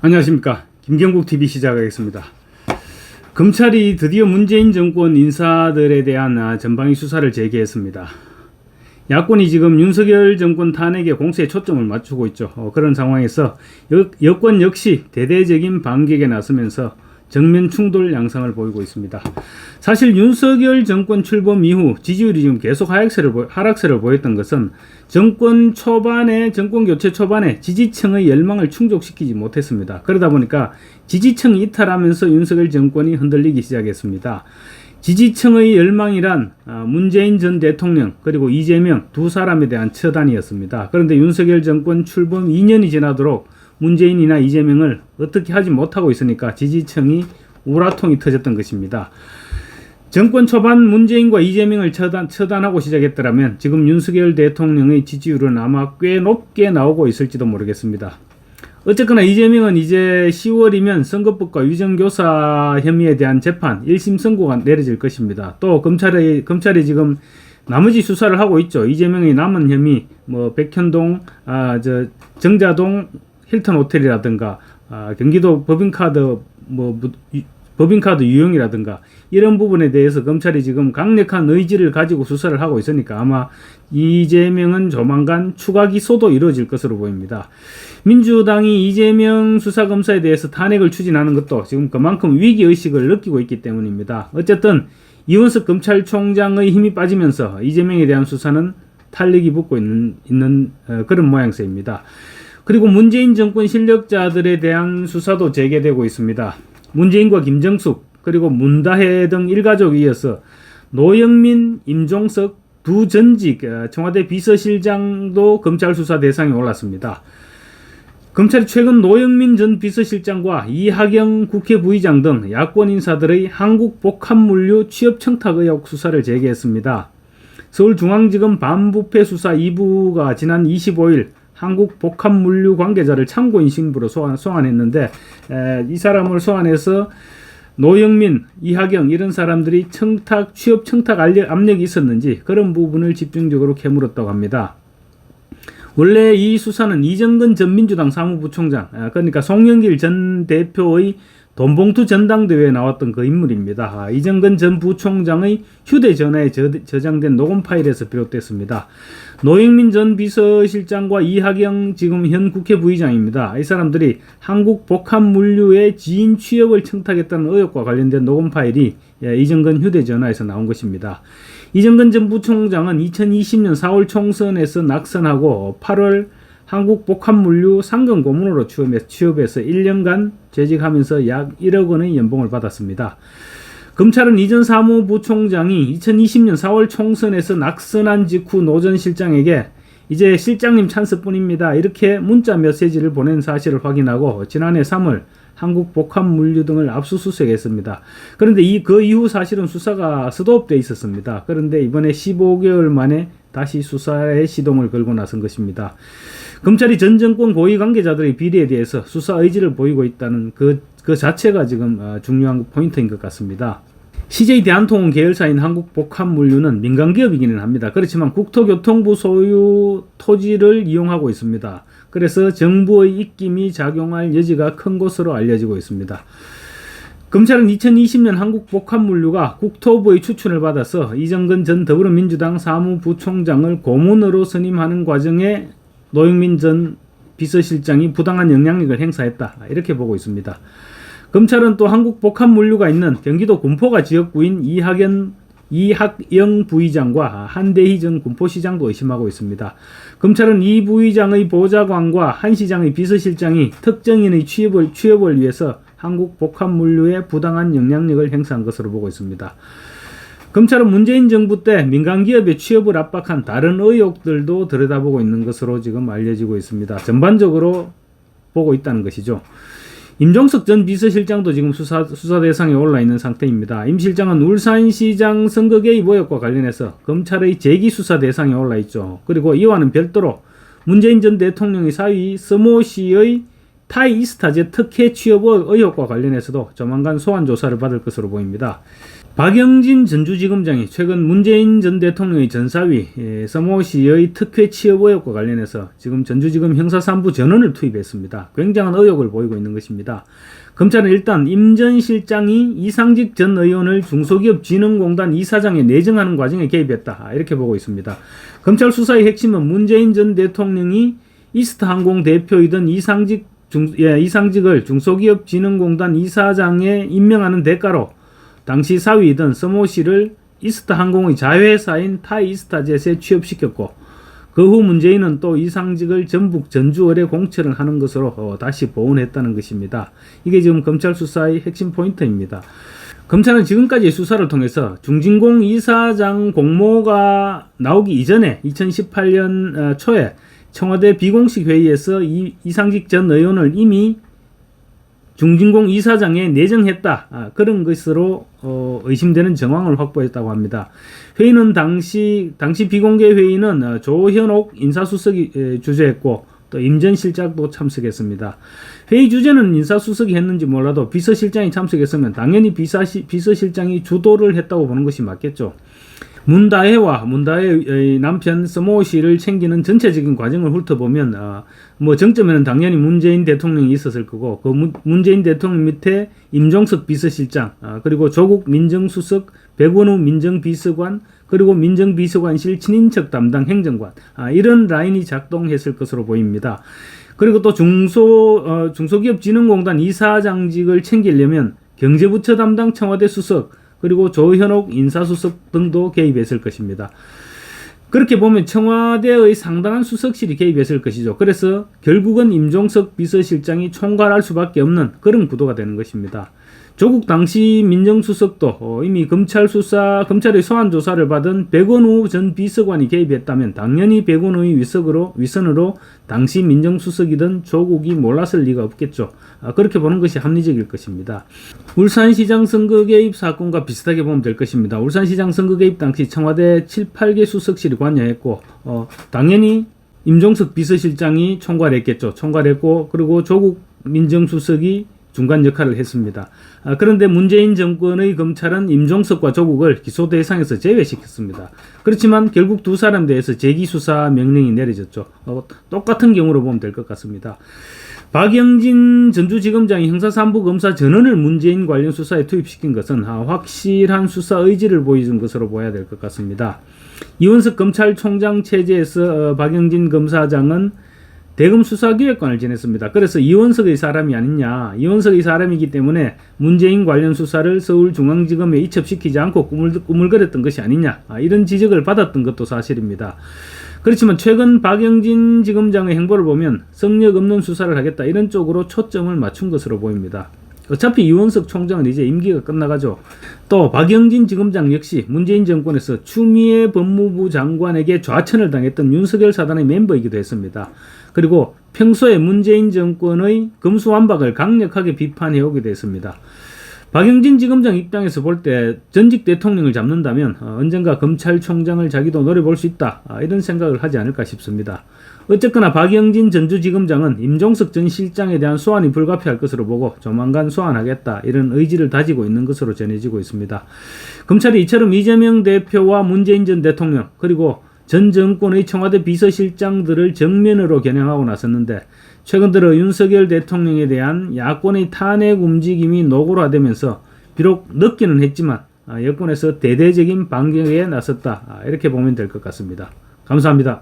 안녕하십니까. 김경국TV 시작하겠습니다. 검찰이 드디어 문재인 정권 인사들에 대한 전방위 수사를 재개했습니다. 야권이 지금 윤석열 정권 탄핵에 공세에 초점을 맞추고 있죠. 그런 상황에서 여권 역시 대대적인 반격에 나서면서 정면 충돌 양상을 보이고 있습니다. 사실 윤석열 정권 출범 이후 지지율이 지금 계속 하락세를 보였던 것은 정권 교체 초반에 지지층의 열망을 충족시키지 못했습니다. 그러다 보니까 지지층이 이탈하면서 윤석열 정권이 흔들리기 시작했습니다. 지지층의 열망이란 문재인 전 대통령 그리고 이재명 두 사람에 대한 처단이었습니다. 그런데 윤석열 정권 출범 2년이 지나도록 문재인이나 이재명을 어떻게 하지 못하고 있으니까 지지층이 우라통이 터졌던 것입니다. 정권 초반 문재인과 이재명을 처단하고 시작했더라면 지금 윤석열 대통령의 지지율은 아마 꽤 높게 나오고 있을지도 모르겠습니다. 어쨌거나 이재명은 이제 10월이면 선거법과 위정교사 혐의에 대한 재판 1심 선고가 내려질 것입니다. 또 검찰이 지금 나머지 수사를 하고 있죠. 이재명의 남은 혐의 백현동, 정자동 힐튼 호텔이라든가 경기도 법인카드 유용이라든가 이런 부분에 대해서 검찰이 지금 강력한 의지를 가지고 수사를 하고 있으니까 아마 이재명은 조만간 추가 기소도 이루어질 것으로 보입니다. 민주당이 이재명 수사검사에 대해서 탄핵을 추진하는 것도 지금 그만큼 위기의식을 느끼고 있기 때문입니다. 어쨌든 이원석 검찰총장의 힘이 빠지면서 이재명에 대한 수사는 탄력이 붙고 있는 그런 모양새입니다. 그리고 문재인 정권 실력자들에 대한 수사도 재개되고 있습니다. 문재인과 김정숙 그리고 문다혜 등 일가족에 이어서 노영민, 임종석 두 전직 청와대 비서실장도 검찰 수사 대상에 올랐습니다. 검찰이 최근 노영민 전 비서실장과 이하경 국회 부의장 등 야권 인사들의 한국복합물류 취업 청탁 의혹 수사를 재개했습니다. 서울중앙지검 반부패 수사 2부가 지난 25일 한국복합물류 관계자를 참고인 신분으로 소환했는데 이 사람을 소환해서 노영민, 이하경 이런 사람들이 취업 청탁 압력이 있었는지 그런 부분을 집중적으로 캐물었다고 합니다. 원래 이 수사는 이정근 전 민주당 사무부총장 그러니까 송영길 전 대표의 돈봉투 전당대회에 나왔던 그 인물입니다. 이정근 전 부총장의 휴대전화에 저장된 녹음 파일에서 비롯됐습니다. 노영민 전 비서실장과 이하경 지금 현 국회 부의장입니다. 이 사람들이 한국복합물류의 지인 취업을 청탁했다는 의혹과 관련된 녹음 파일이 이정근 휴대전화에서 나온 것입니다. 이정근 전 부총장은 2020년 4월 총선에서 낙선하고 8월 한국복합물류 상근 고문으로 취업해서 1년간 재직하면서 약 1억 원의 연봉을 받았습니다. 검찰은 이전 사무부총장이 2020년 4월 총선에서 낙선한 직후 노 전 실장에게 이제 실장님 찬스뿐입니다. 이렇게 문자 메시지를 보낸 사실을 확인하고 지난해 3월 한국복합물류 등을 압수수색했습니다. 그런데 그 이후 사실은 수사가 스톱되어 있었습니다. 그런데 이번에 15개월 만에 다시 수사에 시동을 걸고 나선 것입니다. 검찰이 전 정권 고위 관계자들의 비리에 대해서 수사 의지를 보이고 있다는 그 자체가 지금 중요한 포인트인 것 같습니다. CJ 대한통운 계열사인 한국복합물류는 민간기업이기는 합니다. 그렇지만 국토교통부 소유 토지를 이용하고 있습니다. 그래서 정부의 입김이 작용할 여지가 큰 것으로 알려지고 있습니다. 검찰은 2020년 한국복합물류가 국토부의 추천을 받아서 이정근 전 더불어민주당 사무부총장을 고문으로 선임하는 과정에 노영민 전 비서실장이 부당한 영향력을 행사했다 이렇게 보고 있습니다. 검찰은 또 한국복합물류가 있는 경기도 군포가 지역구인 이학영 부의장과 한대희 전 군포시장도 의심하고 있습니다. 검찰은 이 부의장의 보좌관과 한 시장의 비서실장이 특정인의 취업을 위해서 한국복합물류에 부당한 영향력을 행사한 것으로 보고 있습니다. 검찰은 문재인 정부 때 민간기업의 취업을 압박한 다른 의혹들도 들여다보고 있는 것으로 지금 알려지고 있습니다. 전반적으로 보고 있다는 것이죠. 임종석 전 비서실장도 지금 수사 대상에 올라 있는 상태입니다. 임 실장은 울산시장 선거 개입 의혹과 관련해서 검찰의 재기수사 대상에 올라 있죠. 그리고 이와는 별도로 문재인 전 대통령의 사위 서모시의 타이이스타제 특혜 취업 의혹과 관련해서도 조만간 소환 조사를 받을 것으로 보입니다. 박영진 전주지검장이 최근 문재인 전 대통령의 전사위 서모 씨의 특혜 취업 의혹과 관련해서 지금 전주지검 형사 3부 전원을 투입했습니다. 굉장한 의혹을 보이고 있는 것입니다. 검찰은 일단 임 전 실장이 이상직 전 의원을 중소기업진흥공단 이사장에 내정하는 과정에 개입했다, 이렇게 보고 있습니다. 검찰 수사의 핵심은 문재인 전 대통령이 이스타항공 대표이던 이상직을 중소기업진흥공단 이사장에 임명하는 대가로 당시 사위이던 서모 씨를 이스타항공의 자회사인 타이스타젯에 취업시켰고, 그 후 문재인은 또 이상직을 전북 전주을에 공천을 하는 것으로 다시 보훈했다는 것입니다. 이게 지금 검찰 수사의 핵심 포인트입니다. 검찰은 지금까지의 수사를 통해서 중진공 이사장 공모가 나오기 이전에 2018년 초에 청와대 비공식 회의에서 이상직 전 의원을 이미 중진공 이사장에 내정했다, 그런 것으로 의심되는 정황을 확보했다고 합니다. 회의는 당시 비공개 회의는 조현옥 인사수석이 주재했고 또 임 전 실장도 참석했습니다. 회의 주제는 인사수석이 했는지 몰라도 비서실장이 참석했으면 당연히 비서실장이 주도를 했다고 보는 것이 맞겠죠. 문다혜와 문다혜의 남편 서모 씨를 챙기는 전체적인 과정을 훑어보면 정점에는 당연히 문재인 대통령이 있었을 거고, 그 문재인 대통령 밑에 임종석 비서실장, 그리고 조국 민정수석, 백원우 민정비서관, 그리고 민정비서관실 친인척 담당 행정관, 이런 라인이 작동했을 것으로 보입니다. 그리고 또 중소기업진흥공단 이사장직을 챙기려면 경제부처 담당 청와대 수석, 그리고 조현옥 인사수석 등도 개입했을 것입니다. 그렇게 보면 청와대의 상당한 수석실이 개입했을 것이죠. 그래서 결국은 임종석 비서실장이 총괄할 수밖에 없는 그런 구도가 되는 것입니다. 조국 당시 민정수석도 이미 검찰의 소환 조사를 받은 백원우 전 비서관이 개입했다면 당연히 백원우의 위선으로 당시 민정수석이던 조국이 몰랐을 리가 없겠죠. 그렇게 보는 것이 합리적일 것입니다. 울산시장 선거 개입 사건과 비슷하게 보면 될 것입니다. 울산시장 선거 개입 당시 청와대 7, 8개 수석실이 관여했고 당연히 임종석 비서실장이 총괄했겠죠. 총괄했고, 그리고 조국 민정수석이 중간 역할을 했습니다. 그런데 문재인 정권의 검찰은 임종석과 조국을 기소 대상에서 제외시켰습니다. 그렇지만 결국 두 사람 대해서 재기수사 명령이 내려졌죠. 똑같은 경우로 보면 될 것 같습니다. 박영진 전주지검장이 형사 3부 검사 전원을 문재인 관련 수사에 투입시킨 것은 확실한 수사 의지를 보여준 것으로 보아야 될 것 같습니다. 이원석 검찰총장 체제에서 박영진 검사장은 대검 수사기획관을 지냈습니다. 그래서 이원석의 사람이 아니냐, 이원석의 사람이기 때문에 문재인 관련 수사를 서울중앙지검에 이첩시키지 않고 꾸물거렸던 것이 아니냐, 이런 지적을 받았던 것도 사실입니다. 그렇지만 최근 박영진 지검장의 행보를 보면 성역 없는 수사를 하겠다, 이런 쪽으로 초점을 맞춘 것으로 보입니다. 어차피 이원석 총장은 이제 임기가 끝나가죠. 또 박영진 지검장 역시 문재인 정권에서 추미애 법무부 장관에게 좌천을 당했던 윤석열 사단의 멤버이기도 했습니다. 그리고 평소에 문재인 정권의 검수완박을 강력하게 비판해오기도 했습니다. 박영진 지검장 입장에서 볼 때 전직 대통령을 잡는다면 언젠가 검찰총장을 자기도 노려볼 수 있다, 이런 생각을 하지 않을까 싶습니다. 어쨌거나 박영진 전주지검장은 임종석 전 실장에 대한 소환이 불가피할 것으로 보고 조만간 소환하겠다, 이런 의지를 다지고 있는 것으로 전해지고 있습니다. 검찰이 이처럼 이재명 대표와 문재인 전 대통령, 그리고 전 정권의 청와대 비서실장들을 정면으로 겨냥하고 나섰는데, 최근 들어 윤석열 대통령에 대한 야권의 탄핵 움직임이 노골화되면서 비록 늦기는 했지만 여권에서 대대적인 반격에 나섰다, 이렇게 보면 될 것 같습니다. 감사합니다.